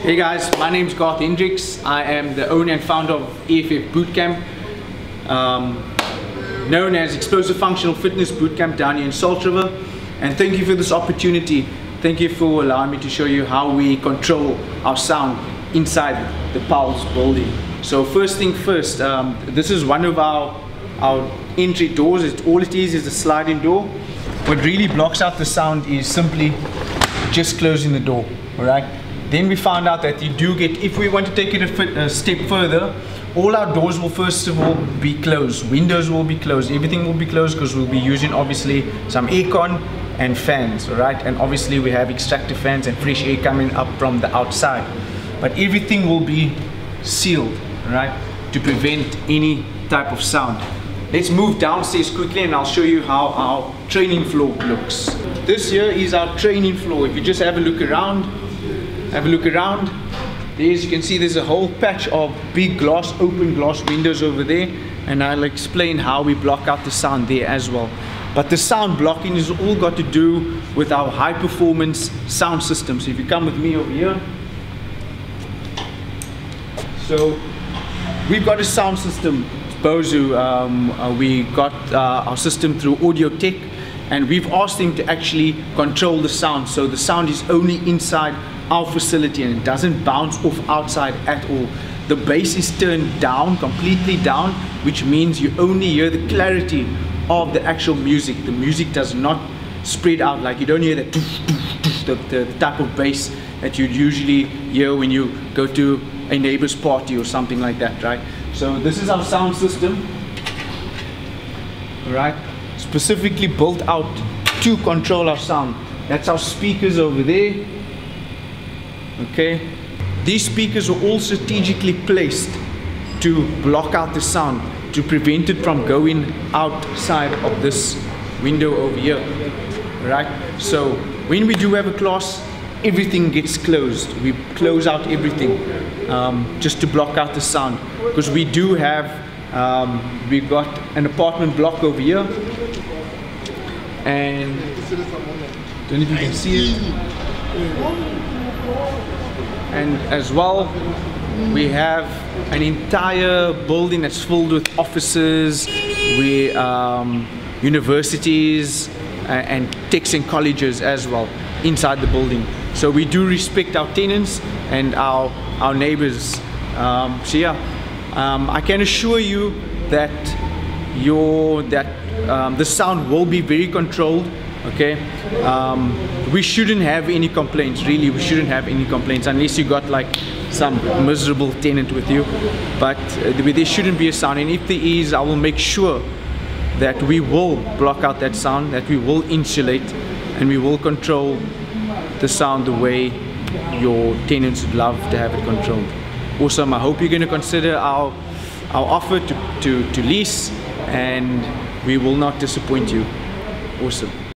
Hey guys, my name's Garth Hendricks. I am the owner and founder of EFF Bootcamp, known as Explosive Functional Fitness Bootcamp down here in Salt River. And thank you for this opportunity. Thank you for allowing me to show you how we control our sound inside the Pulse building. So first thing first, this is one of our entry doors. All it is a sliding door. What really blocks out the sound is simply just closing the door, alright? Then we found out that you do get, if we want to take it a step further, all our doors will first of all be closed, windows will be closed, everything will be closed, because we'll be using obviously some aircon and fans, alright? And obviously we have extractor fans and fresh air coming up from the outside. But everything will be sealed, alright, to prevent any type of sound. Let's move downstairs quickly and I'll show you how our training floor looks. This here is our training floor. If you just have a look around, there, as you can see, there's a whole patch of big glass, open glass windows over there, and I'll explain how we block out the sound there as well. But the sound blocking is all got to do with our high performance sound system. So if you come with me over here, so we've got a sound system, Bozu. We got our system through Audio Tech, and we've asked them to actually control the sound, so the sound is only inside our facility and it doesn't bounce off outside at all. The bass is turned down, completely down, which means you only hear the clarity of the actual music. The music does not spread out, like you don't hear the type of bass that you'd usually hear when you go to a neighbor's party or something like that, right? So this is our sound system, right? Specifically built out to control our sound. That's our speakers over there. Okay, these speakers are all strategically placed to block out the sound, to prevent it from going outside of this window over here, right? So when we do have a class, everything gets closed. We close out everything just to block out the sound, because we do have we've got an apartment block over here, and I don't know if you can see it. And as well, we have an entire building that's filled with offices, universities, and techs and colleges as well inside the building. So we do respect our tenants and our neighbors. So yeah, I can assure you that the sound will be very controlled. Okay, we shouldn't have any complaints, really. We shouldn't have any complaints unless you got like some miserable tenant with you, but there shouldn't be a sound. And if there is, I will make sure that we will block out that sound, that we will insulate, and we will control the sound the way your tenants would love to have it controlled. Awesome. I hope you're going to consider our offer to lease, and we will not disappoint you. Awesome.